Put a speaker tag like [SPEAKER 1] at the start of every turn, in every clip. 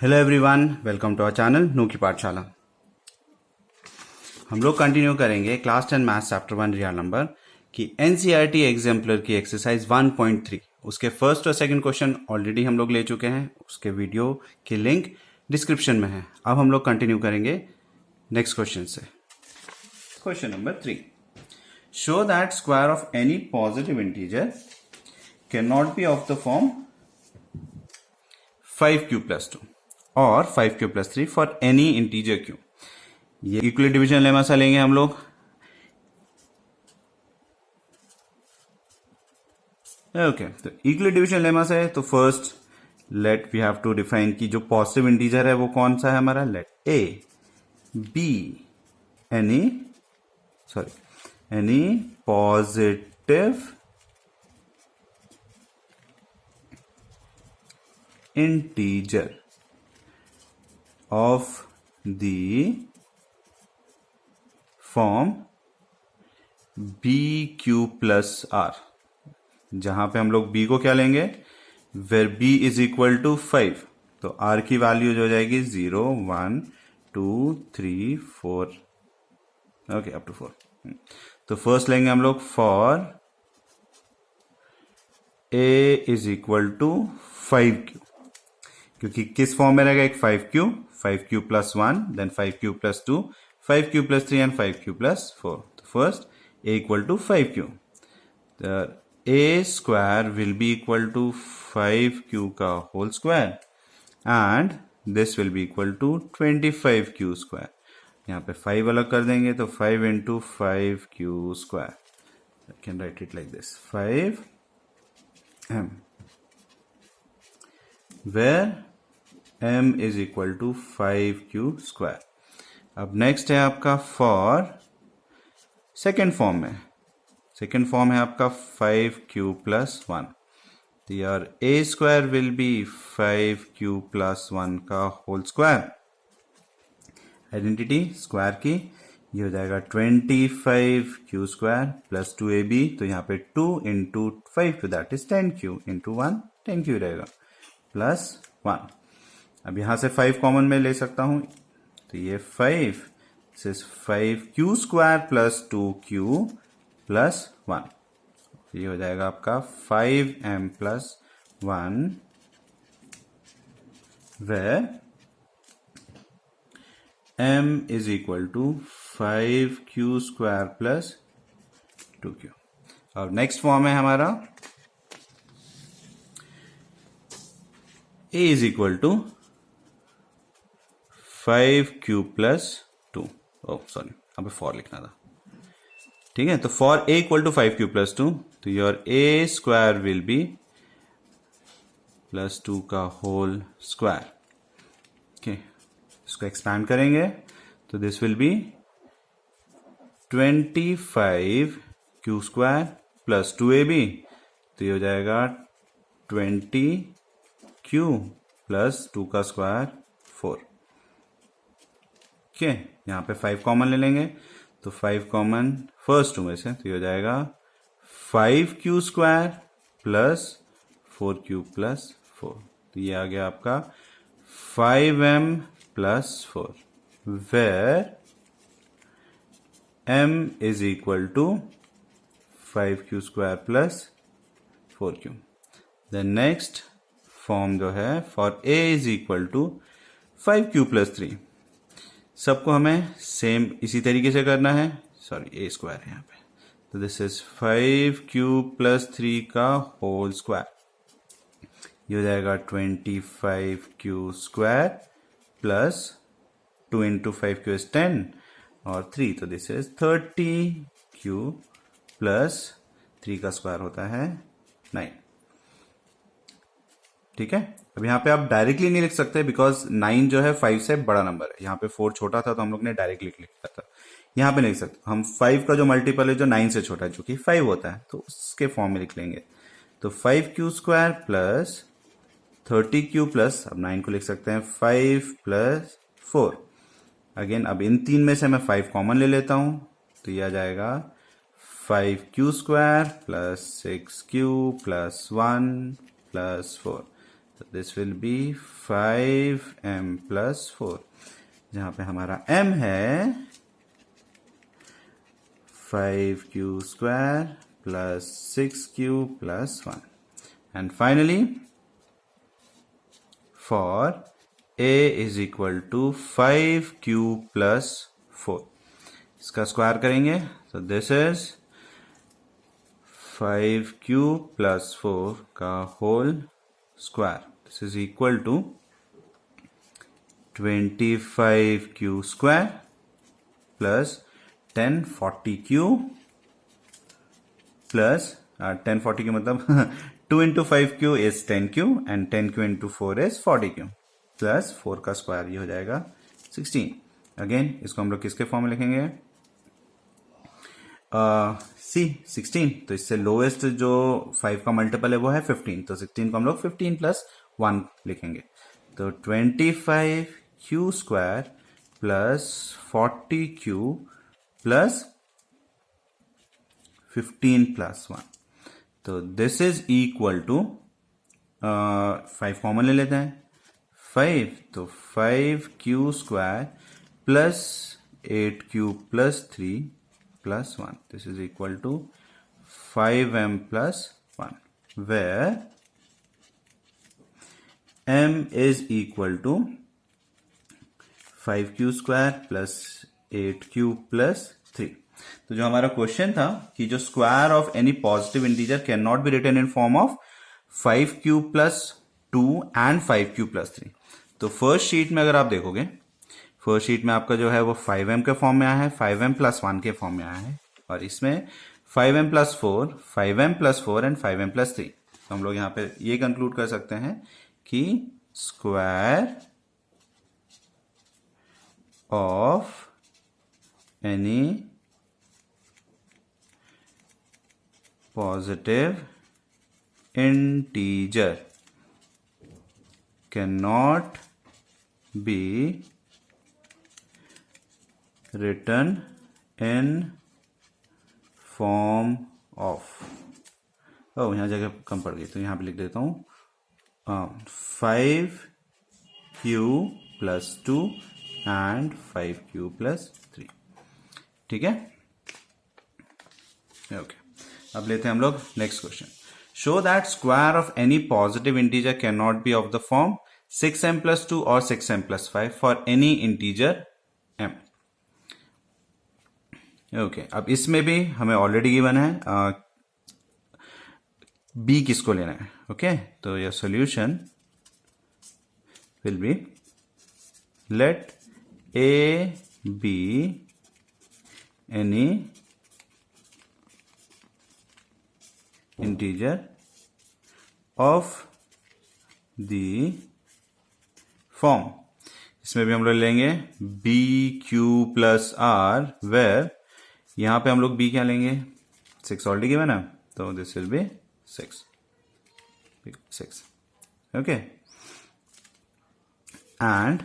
[SPEAKER 1] Hello everyone, welcome to our channel नू की पाठशाला। हम लोग कंटिन्यू करेंगे class 10 maths chapter 1 real number की एनसीईआरटी एग्जाम्पलर की एक्सरसाइज 1.3। उसके फर्स्ट और सेकंड क्वेश्चन ऑलरेडी हम लोग ले चुके हैं, उसके वीडियो की लिंक डिस्क्रिप्शन में है। अब हम लोग कंटिन्यू करेंगे नेक्स्ट क्वेश्चन से। Question number 3, show that square of any positive integer can not B of the form 5q+2 और 5q+3 for any integer q। ये इक्वल डिविजन लेमा सा लेंगे हम लोग। ओके, तो इक्वल डिविजन लेमा से तो first let we have to define कि जो पॉजिटिव इंटीजर है वो कौन सा है हमारा। Let A B any positive integer of the form bq+r, जहां पे हम लोग b को क्या लेंगे, where b is equal to 5, तो r की वैल्यू जो हो जाएगी 0 1 2 3 4, ओके अप टू 4। तो फर्स्ट लेंगे हम लोग for a is equal to 5q, क्योंकि किस फॉर्म में रहेगा, एक 5q+1 then 5q+2 5q+3 and 5q+4। तो first a equal to 5q, a square will be equal to 5q का whole square and this will be equal to 25q square. यहाँ पे 5 अलग कर देंगे तो 5 into 5q square, I can write it like this 5m, where m is equal to 5q square. अब next है आपका फॉर सेकेंड फॉर्म में, सेकेंड फॉर्म है आपका 5q+1, तो यार a square will B 5q+1 का होल स्क्वायर, आइडेंटिटी स्क्वायर की ये हो जाएगा 25q स्क्वायर प्लस 2ab, तो यहाँ पे 2 into 5 that is 10q into 1 10q रहेगा प्लस 1। अब यहां से 5 कॉमन में ले सकता हूं, तो ये 5q square plus 2q plus 1, ये हो जाएगा आपका 5m+1, where m is equal to 5q square plus 2q। अब नेक्स्ट फॉर्म है हमारा a is equal to 5q+2, sorry यहाँ पे फॉर लिखना था, ठीक है। तो for a equal to 5q+2, तो your a square will B +2 का होल स्क्वायर, ओके। इसको एक्सपैंड करेंगे तो this will B 25q square plus 2ab, तो ये हो जाएगा 20q प्लस 2 का स्क्वायर 4, ओके। यहाँ पे 5 कॉमन ले लेंगे, तो 5 कॉमन फर्स्ट टू में से, तो ये हो जाएगा 5q square plus 4q plus 4, तो ये आ गया आपका 5m+4, where m is equal to 5q square plus 4q। The next form जो है for a is equal to 5q+3, सबको हमें सेम इसी तरीके से करना है, सॉरी a स्क्वायर है यहाँ पे, तो दिस इज 5q+3 का होल स्क्वायर, ये हो जाएगा 25q square plus 2 into 5q is 10 और 3, तो दिस इज 30q प्लस 3 का स्क्वायर होता है 9, ठीक है। अब यहाँ पे आप डायरेक्टली नहीं लिख सकते बिकॉज 9 जो है 5 से बड़ा नंबर है, यहाँ पे 4 छोटा था तो हम लोग ने डायरेक्टली लिखा था, यहाँ पे नहीं लिख सकते हम। 5 का जो मल्टीपल है जो 9 से छोटा है जो कि 5 होता है, तो उसके फॉर्म में लिख लेंगे, तो 5q square plus 30q plus, अब 9 को लिख सकते हैं 5 प्लस 4। अगेन अब इन 3 में से मैं 5 कॉमन ले लेता हूं, तो यह आ जाएगा 5q square plus 6q plus 1 plus 4, तो this will B 5m plus 4, जहां पे हमारा m है 5q square plus 6q plus 1. And finally for a is equal to 5q plus 4. इसका स्क्वायर करेंगे तो दिस इज 5q प्लस 4 का whole square. This is equal to 25q square plus 1040q plus 1040q मतलब 2 into 5q is 10q and 10q into 4 is 40q plus 4 का square ये हो जाएगा 16. Again इसको हम लोग किसके फॉर्म में लिखेंगे? सी 16. तो इससे लोएस्ट जो 5 का मल्टीपल है वो है 15. तो 16 को हम लोग 15 प्लस 1 लिखेंगे. तो 25q square plus 40q plus 15 plus 1. तो this is equal to 5 common ले लेते हैं. 5 तो 5q square plus 8q plus 3 plus 1. This is equal to 5m plus 1, where m is equal to 5q square plus 8q plus 3. तो जो हमारा question था कि जो square of any positive integer can not be written in form of 5q plus 2 and 5q plus 3. तो first sheet में अगर आप देखोगे, फर्स्ट शीट में आपका जो है वो 5m के फॉर्म में आया है, 5m प्लस 1 के फॉर्म में आया है, और इसमें 5m plus 4, 5m plus 4 and 5m plus 3. तो हम लोग यहाँ पे ये कंक्लूड कर सकते हैं कि square of any positive integer can not B written in form of, यहाँ जगह कम पड़ गई तो यहाँ पे लिख देता हूँ 5q plus 2 and 5q plus 3. ठीक है, ओके. अब लेते हैं हम लोग next question. Show that square of any positive integer can not B of the form 6m plus 2 और 6m plus 5 for any integer m. Okay, अब इसमें भी हमें ऑलरेडी गिवन है बी किसको लेना है. ओके, तो यह solution will be let A B any integer of the form. इसमें भी हम लोग लेंगे B Q plus R, where यहां पे हम लोग b क्या लेंगे, 6 ऑलरेडी गिवन है, तो this will be 6. Okay, and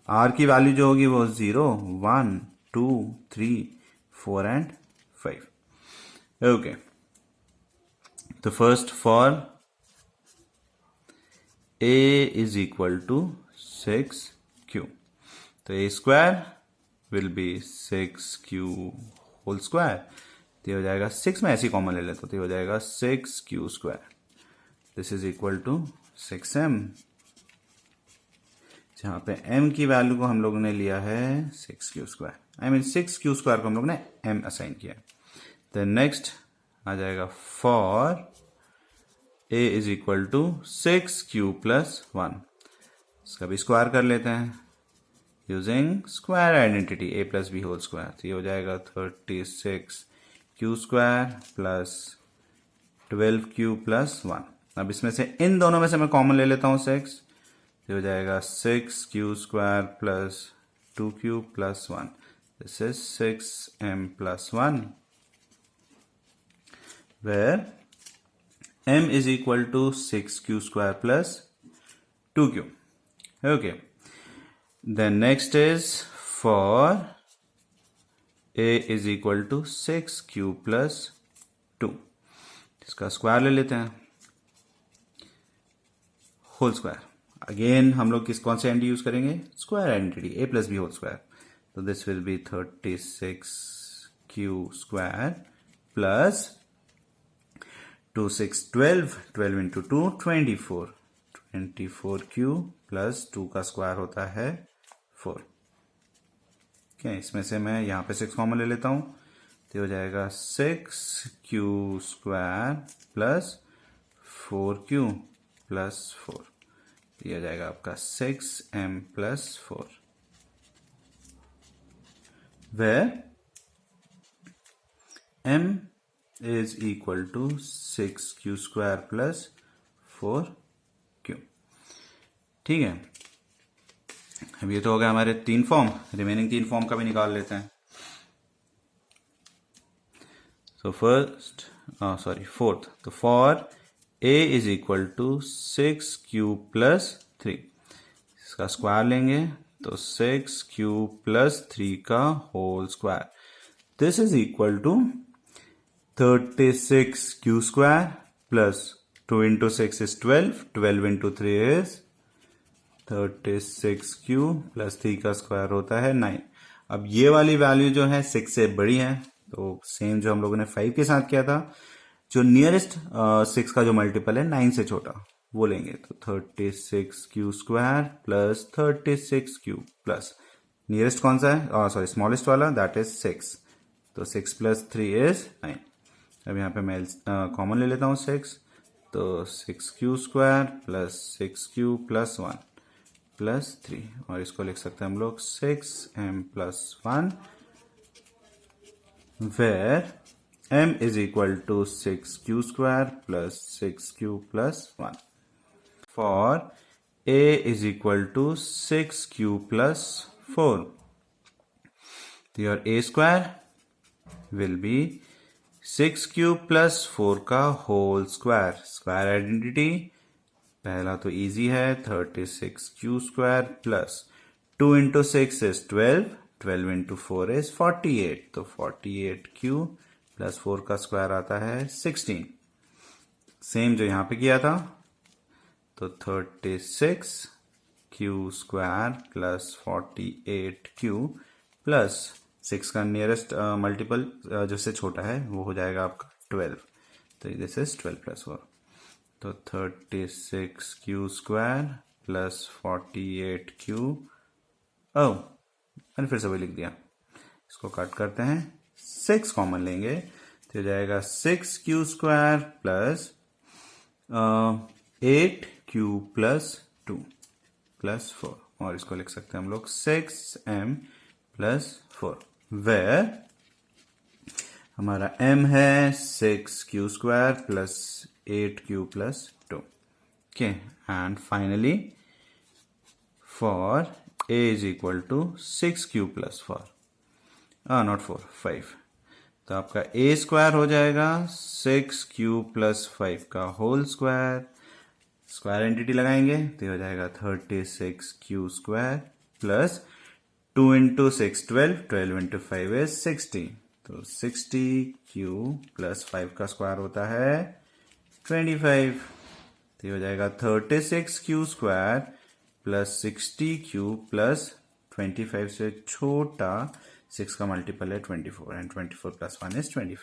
[SPEAKER 1] r की वैल्यू जो होगी वो 0, 1, 2, 3, 4 एंड 5. ओके, तो first for a is equal to 6q. तो a square will be 6q whole square. तो ये हो जाएगा 6 में ऐसी कॉमन ले लेते, तो ये हो जाएगा 6q square. This is equal to 6m, जहां पे m की वैल्यू को हम लोगों ने लिया है 6q square. I mean 6q square को हम लोग ने m असाइन किया. देन नेक्स्ट आ जाएगा for a is equal to 6q plus 1. इसका भी स्क्वायर कर लेते हैं using square identity a plus B whole square. तो ये हो जाएगा 36q square plus 12q plus 1. अब इसमें से इन दोनों में से मैं कॉमन ले लेता हूं 6. ये हो जाएगा 6q square plus 2q plus 1. This is 6m plus 1, where m is equal to 6q square plus 2q. Okay. Then next is for a is equal to 6q plus 2. इसका स्क्वायर ले लेते हैं. Whole square. अगेन हम लोग कौन से identity use करेंगे? Square identity, a plus B whole square. तो this will be 36q square plus 2 6 12, 12 into 2 24, 24q plus 2 का स्क्वायर होता है 4. क्या इसमें से मैं यहाँ पे 6 कॉमन ले लेता हूँ, तो हो जाएगा 6q square plus 4q plus 4. ये हो जाएगा आपका 6m plus 4, where m is equal to 6q square plus 4q. ठीक है, अब ये तो हो गया हमारे 3 फॉर्म. रिमेनिंग 3 फॉर्म का भी निकाल लेते हैं. So first, fourth. तो for a is equal to 6q plus 3. इसका स्क्वायर लेंगे तो 6q plus 3 का whole square. This is equal to 36q square plus 2 into 6 is 12. 12 into 3 is 36q plus 3 का स्क्वायर होता है 9. अब ये वाली वैल्यू जो है 6 से बड़ी है, तो सेम जो हम लोगों ने 5 के साथ किया था, जो नियरेस्ट 6 का जो मल्टीपल है 9 से छोटा वो लेंगे. तो 36q square plus 36q plus nearest कौन सा है? सॉरी, स्मॉलेस्ट वाला, दैट इज 6. तो 6 प्लस 3 इज 9. अब यहाँ पे मैं कॉमन ले लेता हूँ 6. तो 6q square plus 6q plus 1 plus 3, और इसको लिख सकते हैं हम लोग 6m plus 1, where m is equal to 6q square plus 6q plus 1. For a is equal to 6q plus 4. तो your a square will be 6q plus 4 का whole square. Square identity पहला तो इजी है, 36q square plus 2 into 6 is 12, 12 into 4 is 48. तो 48q plus 4 का square आता है 16. Same जो यहां पे किया था, तो 36q square plus 48q plus 6 का नियरेस्ट मल्टीपल जिससे छोटा है वो हो जाएगा आपका 12. तो दिस इज 12 प्लस 4. तो 36q स्क्वायर प्लस 48q, मैंने फिर से वही लिख दिया. इसको कट करते हैं, 6 कॉमन लेंगे तो हो जाएगा 6q square plus 8q plus 2 plus 4, और इसको लिख सकते हैं हम लोग 6m प्लस 4, वेयर हमारा m है 6q square plus 8q plus 2. Okay, and finally for a is equal to 6q plus 4, not 4, 5. तो आपका a स्क्वायर हो जाएगा 6q plus 5 का होल स्क्वायर. स्क्वायर एंटिटी लगाएंगे तो हो जाएगा 36q square plus 2 into 6 12, 12 into 5 is 60. तो 60q प्लस 5 का स्क्वायर होता है 25. तो ये हो जाएगा 36q square plus 60q plus 25 से छोटा 6 का मल्टीपल है 24, and 24 plus 1 is 25.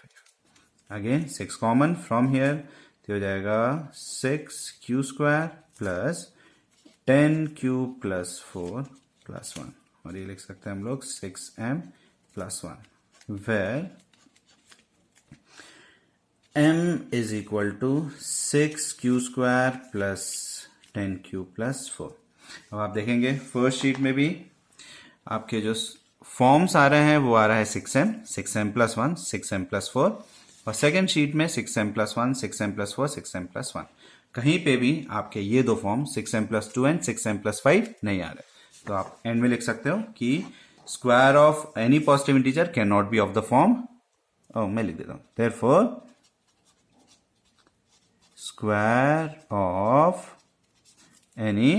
[SPEAKER 1] Again 6 common from here, तो हो जाएगा 6q square plus 10q plus 4 plus 1, और ये लिख सकते हैं हम लोग 6m plus 1, where m is equal to 6q square plus 10q plus 4. अब आप देखेंगे फर्स्ट शीट में भी आपके जो फॉर्म्स आ रहे हैं वो आ रहा है 6m प्लस 1, 6m प्लस 4, और सेकेंड शीट में 6m plus 1, 6m plus 4, 6m plus 1. कहीं पे भी आपके ये दो form 6m plus 2 and 6m plus 5 नहीं आ रहे. तो आप एंड में लिख सकते हो कि square of any positive integer can not B of the form, मैं लिख देता हूं, therefore square of any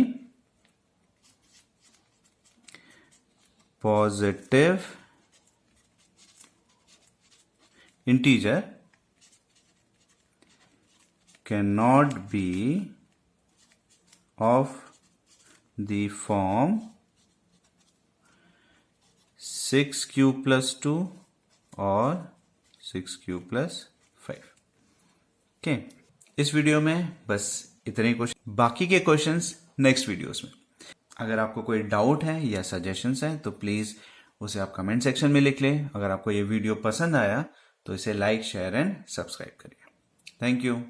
[SPEAKER 1] positive integer cannot be of the form 6q plus 2 और 6q plus 5. ओके, इस वीडियो में बस इतने क्वेश्चन, बाकी के क्वेश्चंस नेक्स्ट वीडियोस में. अगर आपको कोई डाउट है या सजेशंस हैं तो प्लीज़ उसे आप कमेंट सेक्शन में लिख लें. अगर आपको ये वीडियो पसंद आया तो इसे लाइक, शेयर एंड सब्सक्राइब करिए. Thank you.